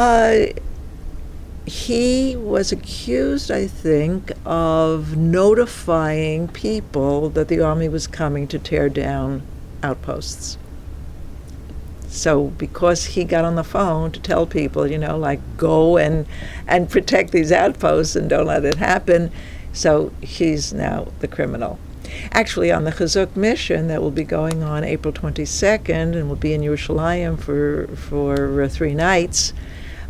Uh, he was accused, I think, of notifying people that the army was coming to tear down outposts. So because he got on the phone to tell people, like, go and protect these outposts and don't let it happen, so he's now the criminal. Actually, on the Chizuk mission that will be going on April 22nd and will be in Yerushalayim for 3 nights,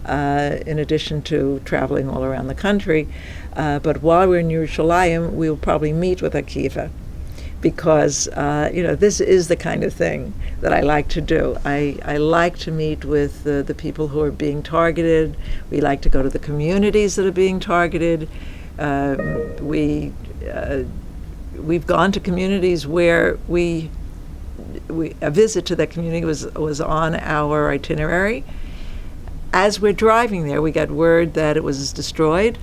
in addition to traveling all around the country. But while we're in Yerushalayim, we will probably meet with Akiva, because this is the kind of thing that I like to do. I like to meet with the people who are being targeted. We like to go to the communities that are being targeted. We've gone to communities where a visit to that community was on our itinerary. As we're driving there, we got word that it was destroyed,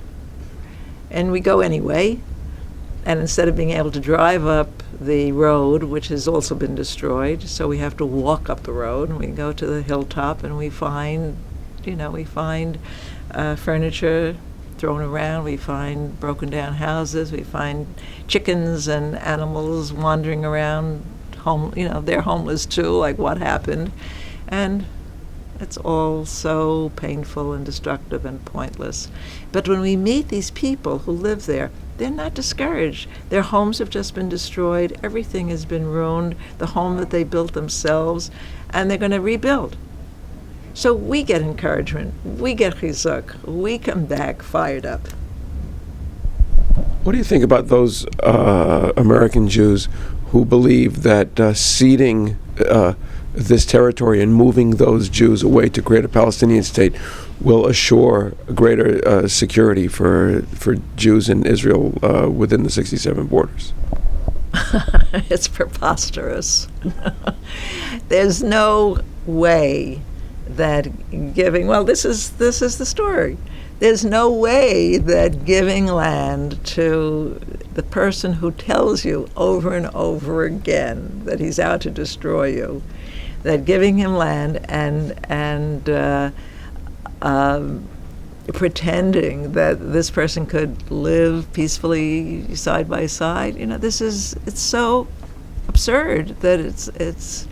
and we go anyway. And instead of being able to drive up the road, which has also been destroyed, so we have to walk up the road, and we go to the hilltop, and we find furniture thrown around, we find broken down houses, we find chickens and animals wandering around, they're homeless too, like, what happened? And it's all so painful and destructive and pointless. But when we meet these people who live there, they're not discouraged. Their homes have just been destroyed, everything has been ruined, the home that they built themselves, and they're going to rebuild. So we get encouragement, we get chizuk, we come back fired up. What do you think about those American Jews who believe that ceding this territory and moving those Jews away to create a Palestinian state will assure greater security for Jews in Israel within the 67 borders? It's preposterous. There's no way that giving, this is the story. There's no way that giving land to the person who tells you over and over again that he's out to destroy you, that giving him land and pretending that this person could live peacefully side by side, it's so absurd that it's.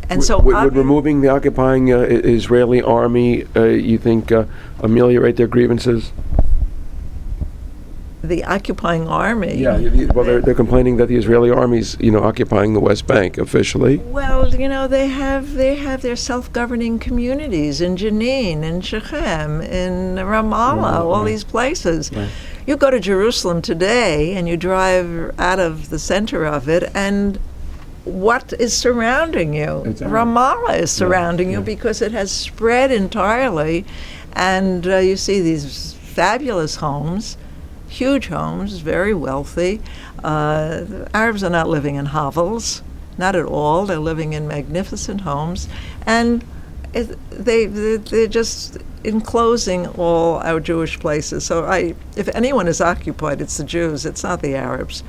And so would removing the occupying Israeli army, you think, ameliorate their grievances? The occupying army? Yeah, they're complaining that the Israeli army's, occupying the West Bank officially. Well, they have their self-governing communities in Jenin, in Shechem, in Ramallah, all these places. Right. You go to Jerusalem today and you drive out of the center of it, and what is surrounding you? Ramallah is surrounding you because it has spread entirely, and you see these fabulous homes, huge homes, very wealthy. The Arabs are not living in hovels, not at all. They're living in magnificent homes, and they're just enclosing all our Jewish places. So if anyone is occupied, it's the Jews, it's not the Arabs.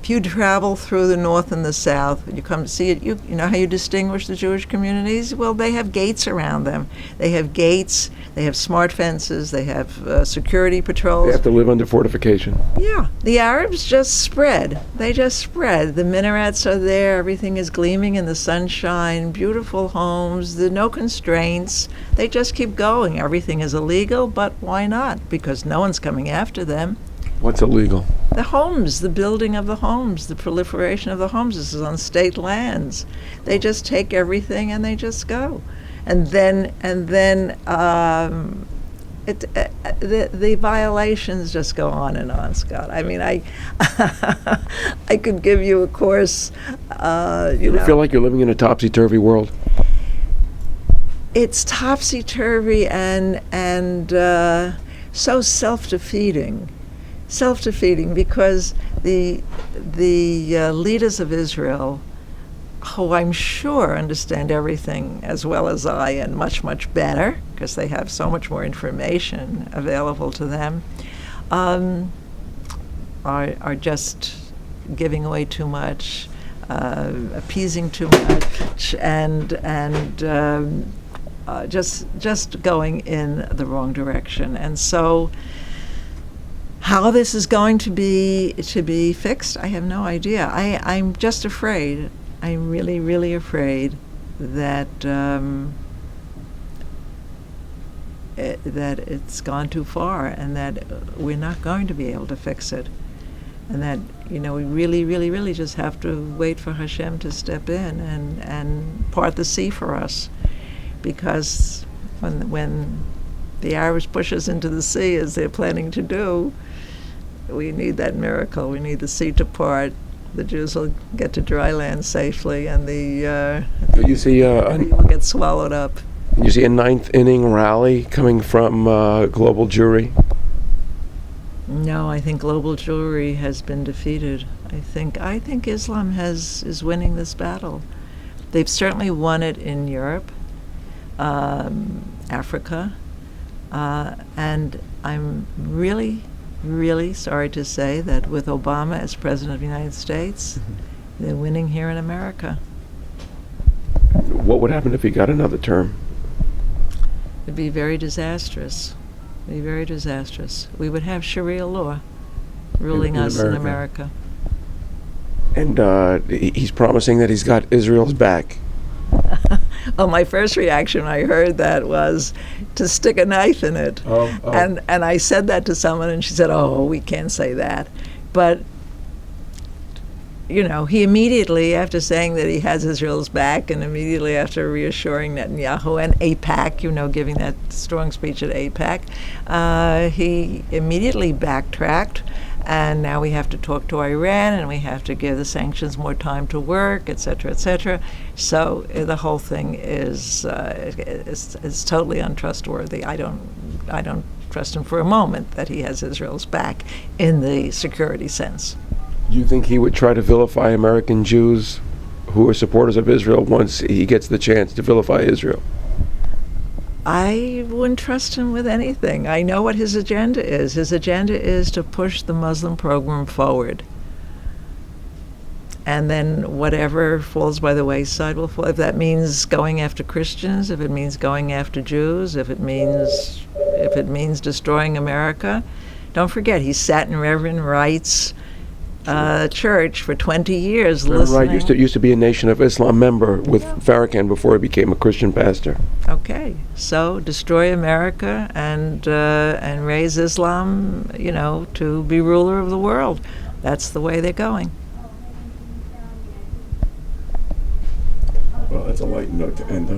If you travel through the north and the south, you come to see it, you know how you distinguish the Jewish communities? Well, they have gates around them. They have gates, they have smart fences, they have security patrols. They have to live under fortification. Yeah, the Arabs just spread. They just spread. The minarets are there, everything is gleaming in the sunshine, beautiful homes, there are no constraints. They just keep going. Everything is illegal, but why not? Because no one's coming after them. What's illegal? The homes, the building of the homes, the proliferation of the homes. This is on state lands. They just take everything and they just go. And then the violations just go on and on, Scott. I mean, I could give you a course. You feel like you're living in a topsy-turvy world? It's topsy-turvy and so self-defeating because the leaders of Israel, who I'm sure understand everything as well as I and much, much better because they have so much more information available to them, are just giving away too much, appeasing too much, and just going in the wrong direction. And so, how this is going to be fixed, I have no idea. I'm just afraid. I'm really, really afraid that that it's gone too far, and that we're not going to be able to fix it, and that we really, really, really just have to wait for Hashem to step in and part the sea for us, because when the Irish push us into the sea, as they're planning to do, we need that miracle. We need the sea to part. The Jews will get to dry land safely, and the You see, will get swallowed up. you see a ninth inning rally coming from global Jewry. No, I think global Jewry has been defeated. I think Islam is winning this battle. They've certainly won it in Europe, Africa, and I'm really, really sorry to say that with Obama as President of the United States, they're winning here in America. What would happen if he got another term? It'd be very disastrous. It'd be very disastrous. We would have Sharia law ruling in us in America. And he's promising that he's got Israel's back. Well, my first reaction when I heard that was to stick a knife in it. Oh. And I said that to someone, and she said, "Oh, we can't say that." But he immediately, after saying that he has Israel's back, and immediately after reassuring Netanyahu and AIPAC, giving that strong speech at AIPAC, he immediately backtracked. And now we have to talk to Iran, and we have to give the sanctions more time to work, et cetera, et cetera. So the whole thing is totally untrustworthy. I don't trust him for a moment that he has Israel's back in the security sense. Do you think he would try to vilify American Jews who are supporters of Israel once he gets the chance to vilify Israel? I wouldn't trust him with anything. I know what his agenda is. His agenda is to push the Muslim program forward. And then whatever falls by the wayside will fall. If that means going after Christians, if it means going after Jews, if it means destroying America. Don't forget, he sat in Reverend Wright's church for 20 years listening. Right, used to be a Nation of Islam member with Farrakhan before he became a Christian pastor. Okay, so destroy America and raise Islam, to be ruler of the world. That's the way they're going. Well, that's a light note to end on.